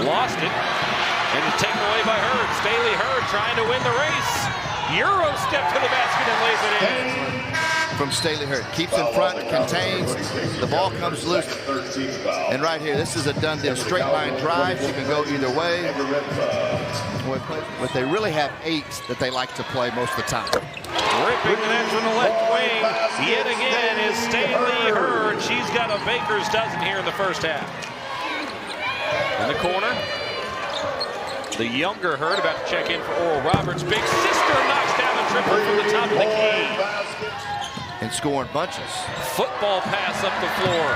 Lost it. And it's taken away by Hurd. Stailee Hurd trying to win the race. Euro step to the basket and lays it in. From Stailee Hurd. Keeps in front, contains. The ball comes loose. And right here, this is a done deal. Straight line drive. You can go either way. But they really have 8 that they like to play most of the time. Ripping the net from the left wing. Yet again is Stailee Hurd. She's got a baker's dozen here in the first half. In the corner. The younger Hurd about to check in for Oral Roberts. Big sister knocks down the triple from the top of the key. And scoring bunches. Football pass up the floor.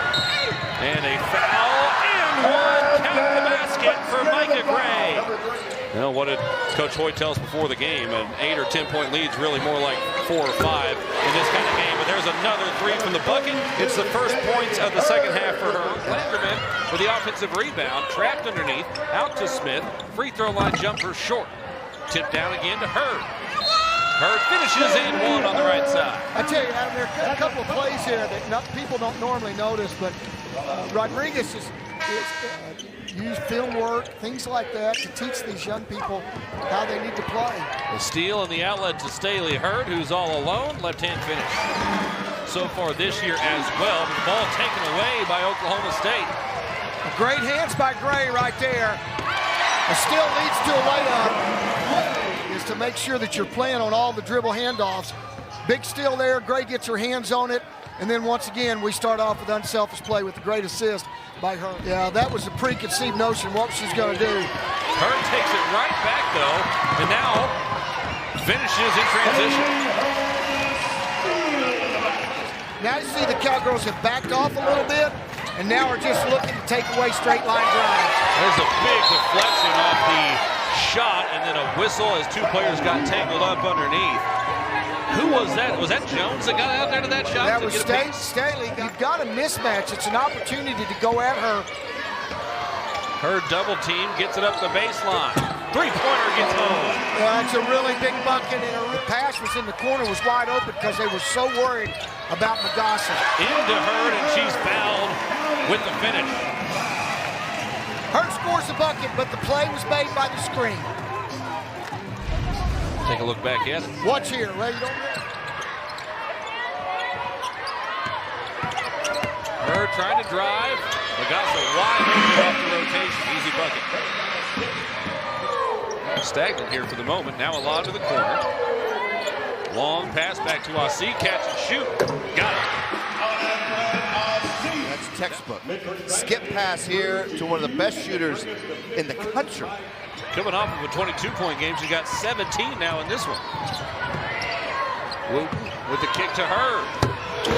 And a foul and one. Count the basket for Micah Gray. Well, what did Coach Hoyt tell us before the game? An 8 or 10 point lead is really more like 4 or 5 in this kind of game. But there's another 3 from the bucket. It's the first points of the second half for her. Landerman with the offensive rebound. Trapped underneath. Out to Smith. Free throw line jumper short. Tipped down again to Hurd. Hurd finishes in one on the right side. I tell you, Adam, there are a couple of plays here that people don't normally notice, but Rodriguez is use film work, things like that, to teach these young people how they need to play. The steal and the outlet to Stailee Hurd, who's all alone. Left-hand finish so far this year as well. But the ball taken away by Oklahoma State. Great hands by Gray right there. It still leads to a layup. Is to make sure that you're playing on all the dribble handoffs. Big steal there. Gray gets her hands on it. And then once again, we start off with unselfish play with a great assist by her. Yeah, that was a preconceived notion what she's going to do. Hurd takes it right back, though, and now finishes in transition. Now you see the Cowgirls have backed off a little bit, and now are just looking to take away straight line drives. There's a big deflection off the shot, and then a whistle as 2 players got tangled up underneath. Who was that? Was that Jones that got out there to that shot? That was Stailee. You've got a mismatch. It's an opportunity to go at her. Her double team gets it up the baseline. 3-pointer gets home. It's a really big bucket, and her pass was in the corner, was wide open because they were so worried about Magassa. Into Hurd, and she's fouled with the finish. Hurd scores the bucket, but the play was made by the screen. Take a look back at it. Watch here, Ray. Hurd trying to drive. Magassa wide open off the rotation. Easy bucket. Stagnant here for the moment. Now a lob to the corner. Long pass back to Asi. Catch and shoot. Got it. That's textbook. Skip pass here to one of the best shooters in the country. Coming off of a 22-point game, she got 17 now in this one. Wooten with the kick to Hurd.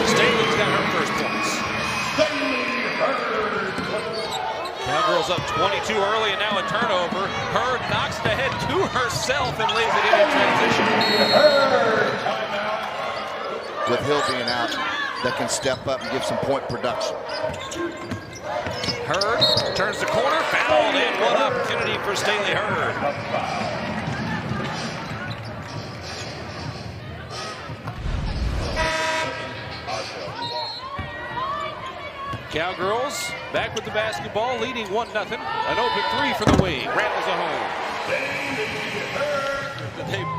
Stailee's got her first points. Cowgirls up 22 early, and now a turnover. Hurd knocks it ahead to herself and lays it in transition. With Hill being out, that can step up and give some point production. Hurd turns the corner, fouled in. One opportunity for Stailee Hurd. Cowgirls back with the basketball, leading 1-0. An open 3 from the wing. Rattles a home.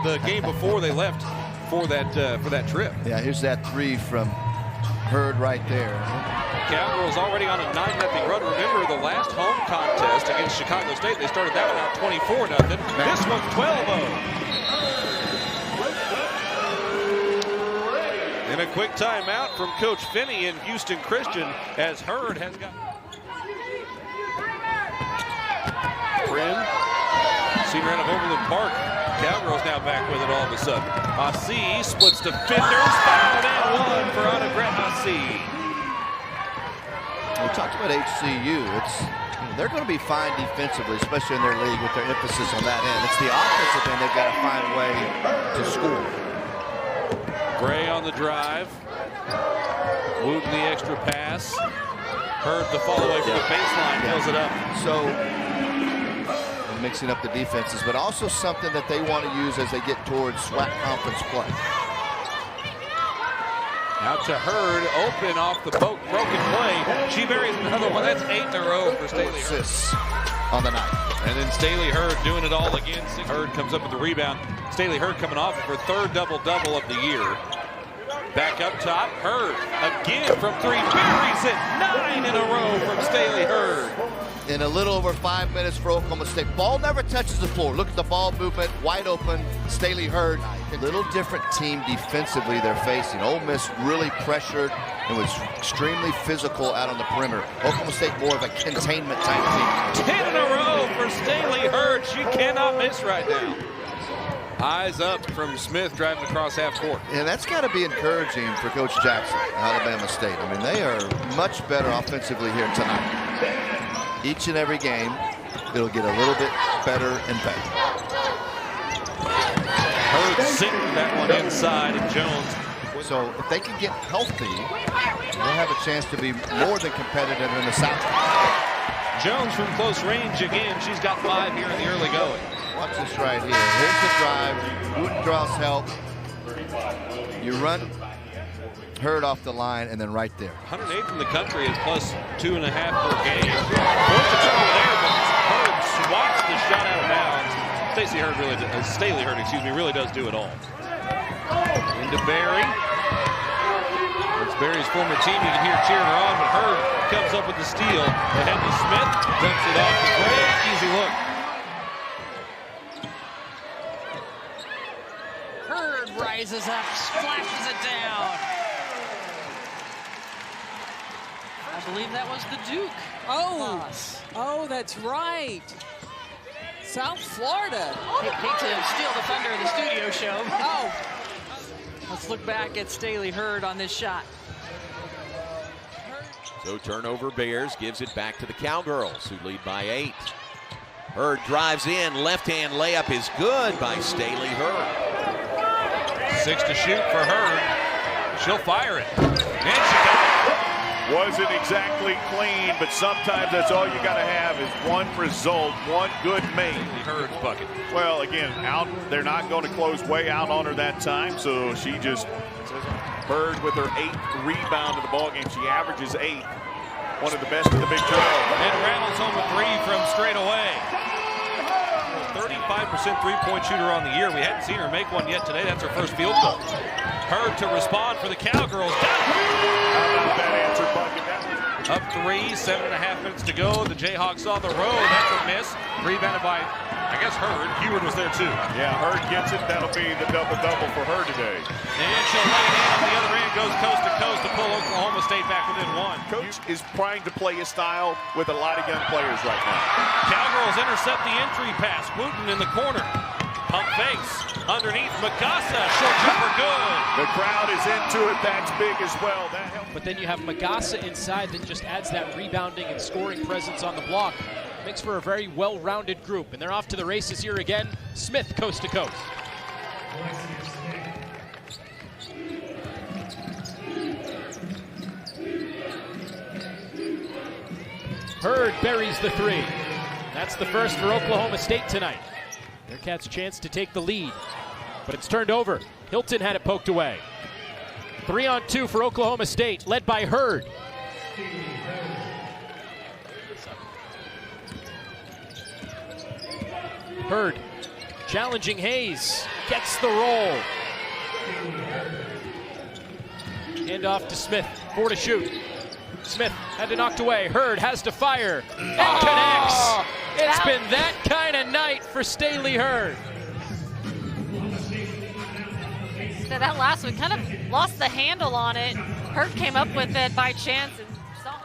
The game before they left for that trip. Yeah, here's that 3 from Hurd right there. Cowgirls already on a 9-0 run. Remember the last home contest against Chicago State, they started that one out 24-0. This one 12-0. And a quick timeout from Coach Finney in Houston Christian as Hurd has got. Prim, seen right of Overland Park. Cowgirls now back with it all of a sudden. Asi splits defenders, fouled and one for Anna Asi. We talked about HCU. They're going to be fine defensively, especially in their league with their emphasis on that end. It's the offensive end they've got to find a way to score. Gray on the drive. Wooten the extra pass. Hurd the follow away from the baseline, fills it up. So mixing up the defenses, but also something that they want to use as they get towards SWAC conference play. Out to Hurd, open off the broken play. She buries another one. That's 8 in a row for Stailee. Assists on the night. And then Stailee Hurd doing it all again. Hurd comes up with the rebound. Stailee Hurd coming off of her 3rd double-double of the year. Back up top, Hurd again from 3, buries it. 9 in a row from Stailee Hurd. In a little over 5 minutes for Oklahoma State. Ball never touches the floor. Look at the ball movement, wide open. Stailee Hurd. A little different team defensively they're facing. Ole Miss really pressured and was extremely physical out on the perimeter. Oklahoma State more of a containment type team. 10 in a row for Stailee Hurd. She cannot miss right now. Eyes up from Smith driving across half court. And that's got to be encouraging for Coach Jackson, Alabama State. I mean, they are much better offensively here tonight. Each and every game, it'll get a little bit better and better. Hurd sinking that one inside, and Jones. So if they can get healthy, they'll have a chance to be more than competitive in the South. Jones from close range again. She's got 5 here in the early going. Watch this right here. Here's the drive. Wooten-Dross help. You run Hurd off the line, and then right there. 108th in the country is plus 2.5 per game. Forced a trouble there, but Hurd swats the shot out of bounds. Stailee Hurd, really does do it all. Into Berry. It's Berry's former team. You can hear cheering her on, but Hurd comes up with the steal. Ahead to Smith. Dumps it off to Gray. Easy look. Hurd rises up, splashes it down. I believe that was the Duke. Oh, that's right. South Florida. Hate to steal the thunder of the studio show. Oh. Let's look back at Stailee Hurd on this shot. So turnover Bears, gives it back to the Cowgirls, who lead by 8. Hurd drives in, left-hand layup is good by Stailee Hurd. 6 to shoot for Hurd. She'll fire it. And she got it. Wasn't exactly clean, but sometimes that's all you got to have is one result, one good make. Hurd's bucket. Well, again, they're not going to close way out on her that time, so she just Hurd with her 8th rebound of the ball game. She averages 8. One of the best in the Big 12. And rattles home a 3 from straight away. 35% three-point shooter on the year. We hadn't seen her make one yet today. That's her first field goal. Hurd to respond for the Cowgirls. How about that answer bucket? Up 3, 7.5 minutes to go. The Jayhawks on the road. That's a miss. Rebounded by, I guess, Hurd. Heward was there too. Yeah, Hurd gets it. That'll be the double-double for her today. And she'll lay it in on the other end. Goes coast to coast to pull Oklahoma State back within 1. Coach is trying to play his style with a lot of young players right now. Cowgirls intercept the entry pass. Wooten in the corner. Pump fakes. Underneath Magassa. Short jumper good. The crowd is into it. That's big as well. That helps. But then you have Magassa inside that just adds that rebounding and scoring presence on the block. Makes for a very well-rounded group. And they're off to the races here again. Smith coast to coast. Hurd buries the 3. That's the first for Oklahoma State tonight. Bearcats' chance to take the lead, but it's turned over. Hilton had it poked away. 3-on-2 for Oklahoma State, led by Hurd. Hurd challenging Hayes, gets the roll. Hand off to Smith, 4 to shoot. Smith had it knocked away. Hurd has to fire and connects. It's been that kind of night for Stailee Hurd. So that last one kind of lost the handle on it. Hurd came up with it by chance and saw.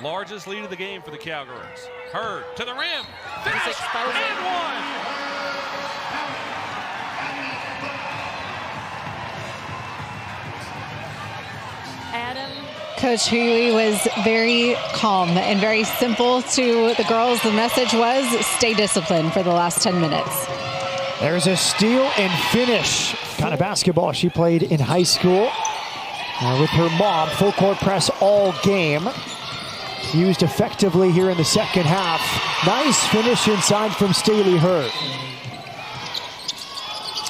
Largest lead of the game for the Cowgirls. Hurd to the rim. Finish and 1. Adam. Coach Huey was very calm and very simple to the girls. The message was stay disciplined for the last 10 minutes. There's a steal and finish. Kind of basketball she played in high school with her mom. Full court press all game. Used effectively here in the second half. Nice finish inside from Stailee Hurd.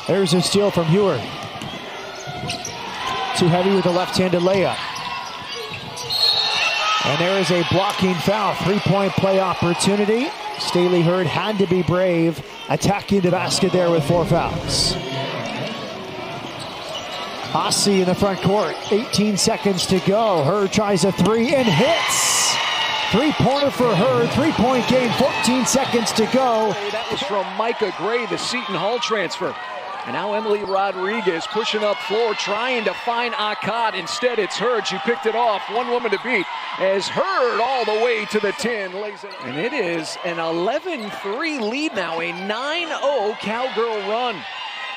There's a steal from Heward. too heavy with a left-handed layup. And there is a blocking foul, 3-point play opportunity. Stailee Hurd had to be brave, attacking the basket there with 4 fouls. Ossie in the front court, 18 seconds to go. Hurd tries a 3 and hits. 3-pointer for Hurd, 3-point game, 14 seconds to go. That was from Micah Gray, the Seton Hall transfer. And now Emily Rodriguez pushing up floor, trying to find Akkad. Instead, it's Hurd. She picked it off. One woman to beat as Hurd all the way to the 10. And it is an 11-3 lead now, a 9-0 Cowgirl run.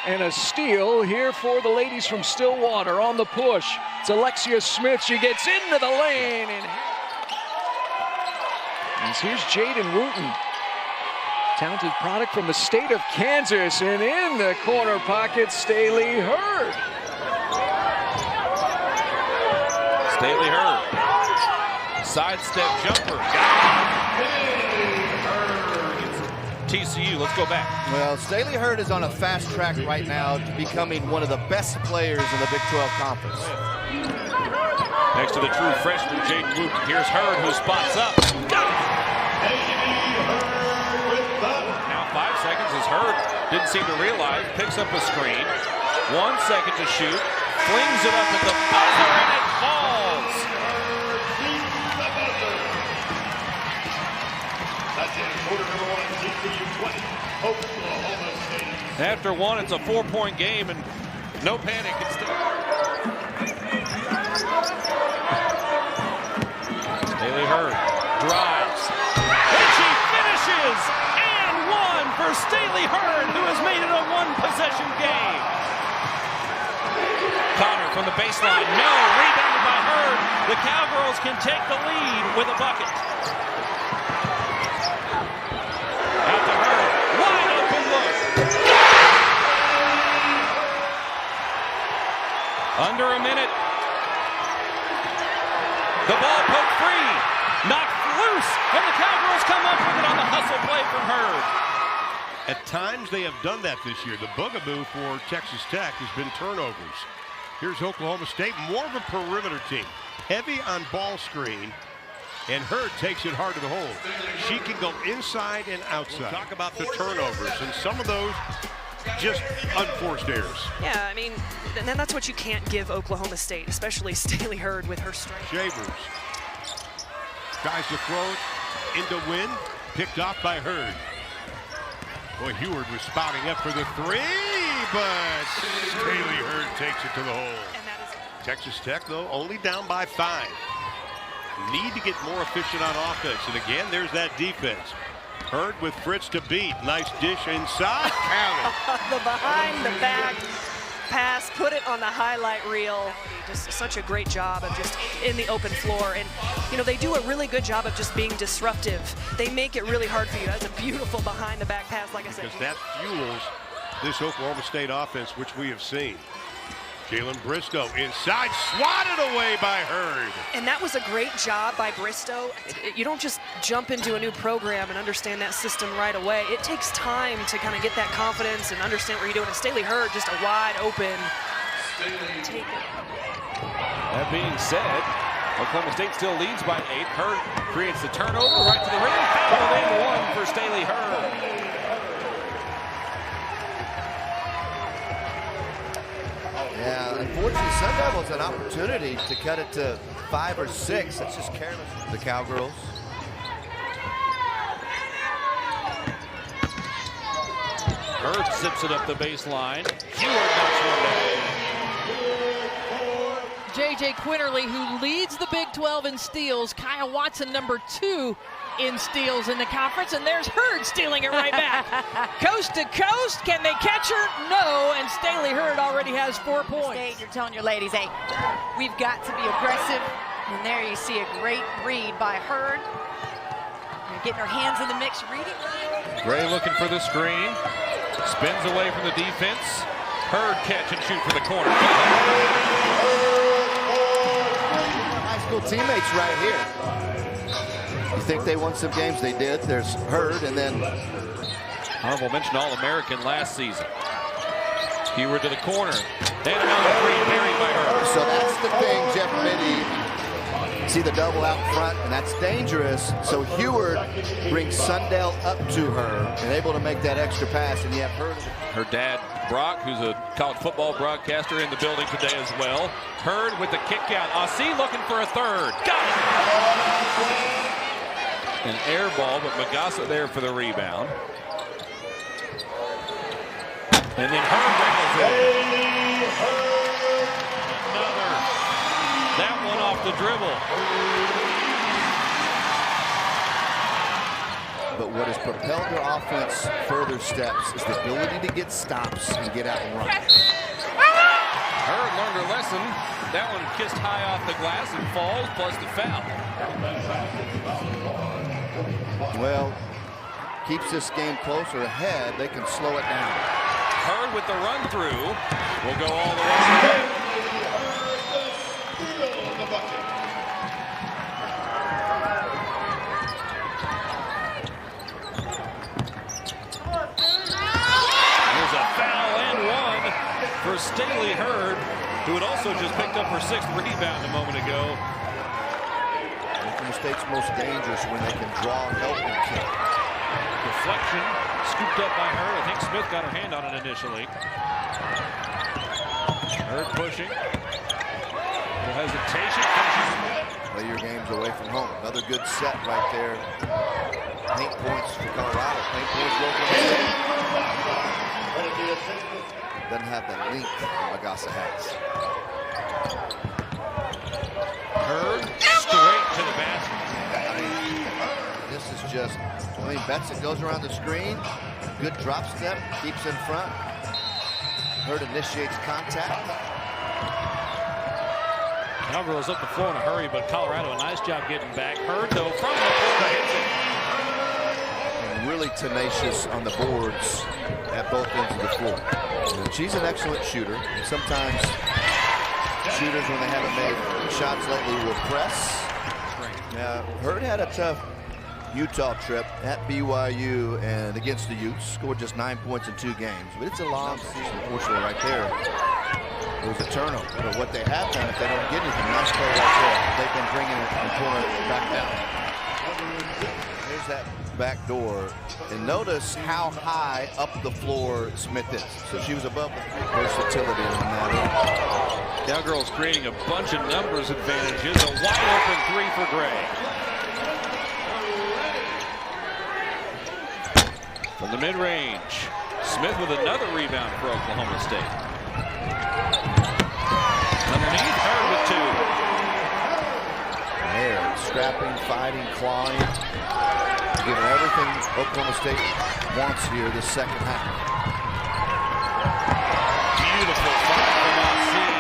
And a steal here for the ladies from Stillwater on the push. It's Alexia Smith. She gets into the lane. And here's Jaden Wooten. Talented product from the state of Kansas, and in the corner pocket, Stailee Hurd. Stailee Hurd. Sidestep jumper. TCU, let's go back. Well, Stailee Hurd is on a fast track right now to becoming one of the best players in the Big 12 Conference. Next to the true freshman, Jaden Wooten. Here's Hurd, who spots up. Got it! Now 5 seconds as Hurd didn't seem to realize, picks up a screen. 1 second to shoot, flings it up at the buzzer, and it falls. After 1, it's a 4-point game, and no panic. Stailee Hurd drives, and she finishes, and 1 for Stailee Hurd, who has made it a 1-possession game. Connor from the baseline, no, rebounded by Hurd. The Cowgirls can take the lead with a bucket. Out to Hurd, wide open look. Under a minute. The ball poked free, knocked loose, and the Cowgirls come up with it on the hustle play from Hurd. At times they have done that this year. The bugaboo for Texas Tech has been turnovers. Here's Oklahoma State, more of a perimeter team. Heavy on ball screen, and Hurd takes it hard to the hole. She can go inside and outside. We'll talk about the turnovers, and some of those just unforced errors. Yeah, I mean, and then that's what you can't give Oklahoma State, especially Stailee Hurd with her strength. Shavers tries to throw it into win, picked off by Hurd. Boy, Heward was spouting up for the 3, but Stailee Hurd takes it to the hole. Texas Tech, though, only down by 5. Need to get more efficient on offense, and again, there's that defense. Hurd with Fritz to beat. Nice dish inside. Count it. The behind the back pass, put it on the highlight reel. Just such a great job of just in the open floor. And, you know, they do a really good job of just being disruptive. They make it really hard for you. That's a beautiful behind the back pass, like I said. Because that fuels this Oklahoma State offense, which we have seen. Jalen Bristow inside, swatted away by Hurd. And that was a great job by Bristow. You don't just jump into a new program and understand that system right away. It takes time to kind of get that confidence and understand what you're doing. And Stailee Hurd, just a wide open take it. That being said, Oklahoma State still leads by 8. Hurd creates the turnover right to the rim. Fouled in 1 for Stailee Hurd. Yeah, unfortunately, Sun Devils an opportunity to cut it to 5 or 6. That's just careless. The Cowgirls. Hurd zips it up the baseline. Heward knocks one down. J.J. Quinterly, who leads the Big 12 in steals. Kyle Watson, number 2 in steals in the conference, and there's Hurd stealing it right back. Coast to coast, can they catch her? No, and Stailee Hurd already has 4 points. You're telling your ladies, hey, we've got to be aggressive, and there you see a great read by Hurd. You're getting her hands in the mix, reading. Gray looking for the screen, spins away from the defense. Hurd catch and shoot for the corner. High school teammates right here. You think they won some games? They did. There's Hurd, and then honorable mention All-American last season. Heward to the corner. And another three buried by her. So that's the thing, Jeff Mitty. See the double out front, and that's dangerous. So Heward brings Sundell up to her and able to make that extra pass, and you have her dad, Brock, who's a college football broadcaster, in the building today as well. Hurd with the kick out. Aussie looking for a third. Got it! An air ball, but Magassa there for the rebound. And then Hurd rattles it. Another. That one off the dribble. But what has propelled their offense further steps is the ability to get stops and get out and run. Hurd learned her lesson. That one kissed high off the glass and falls, plus the foul. Well, keeps this game closer ahead. They can slow it down. Hurd with the run through. Will go all the way. There's a foul and one for Stailee Hurd, who had also just picked up her 6th rebound a moment ago. Making mistakes most dangerous when they can draw, help, and kick. Deflection, scooped up by Hurd. I think Smith got her hand on it initially. Hurd pushing. No hesitation. Play your games away from home. Another good set right there. Paint points for Colorado. Paint points for Oklahoma State. Doesn't have the length that Magassa has. Hurd straight to the basket. This is just, Betzik goes around the screen. Good drop step, keeps in front. Hurd initiates contact. Cowgirls up the floor in a hurry, but Colorado a nice job getting back. Hurd though from the floor hits it. And really tenacious on the boards at both ends of the floor. And she's an excellent shooter. And sometimes shooters, when they haven't made shots lately, will press. Now, Hurd had a tough Utah trip at BYU and against the Utes. Scored just 9 points in 2 games. But it's a long season, unfortunately, right there. It was a turnover. But what they have done, if they don't get anything, nice play right there. They've been bringing it and pulling it back down. There's that back door. And notice how high up the floor Smith is. So she was above the versatility on that end. Cowgirls creating a bunch of numbers advantages. A wide open 3 for Gray. From the mid-range, Smith with another rebound for Oklahoma State. Underneath, Hurd with 2. There, scrapping, fighting, clawing, giving everything Oklahoma State wants here this second half. Beautiful fight from Aussie.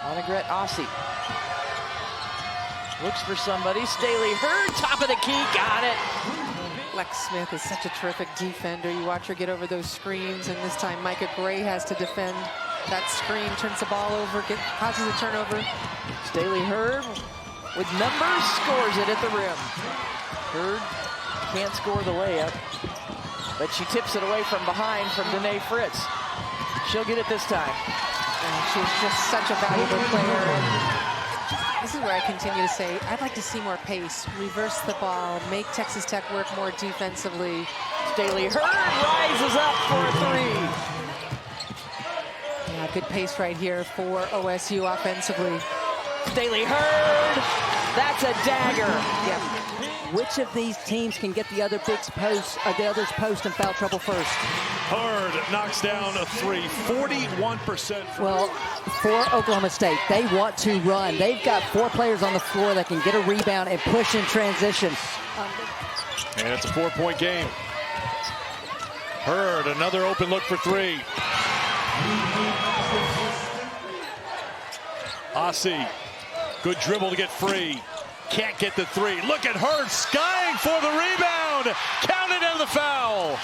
Annegret Aussie. Looks for somebody. Stailee Hurd, top of the key, got it. Lex Smith is such a terrific defender. You watch her get over those screens, and this time Micah Gray has to defend that screen, turns the ball over, causes a turnover. Stailee Hurd with numbers, scores it at the rim. Hurd can't score the layup, but she tips it away from behind from Danae Fritz. She'll get it this time. And she's just such a valuable player. This is where I continue to say, I'd like to see more pace, reverse the ball, make Texas Tech work more defensively. Stailee Hurd rises up for a 3. Yeah, good pace right here for OSU offensively. Stailee Hurd, that's a dagger. Yeah. Which of these teams can get the other big's post, or the other's post in foul trouble first? Hurd knocks down a 3, 41%. Well, for Oklahoma State, they want to run. They've got 4 players on the floor that can get a rebound and push in transition. And it's a 4-point game. Hurd, another open look for 3. Aussie, good dribble to get free. Can't get the 3. Look at Hurd skying for the rebound. Counted and the foul.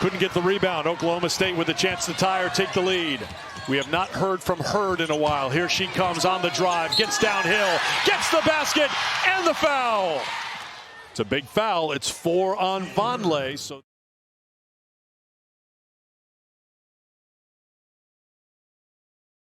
Couldn't get the rebound. Oklahoma State with a chance to tie or take the lead. We have not heard from Hurd in a while. Here she comes on the drive, gets downhill, gets the basket, and the foul. It's a big foul. It's 4 on Vonleh. So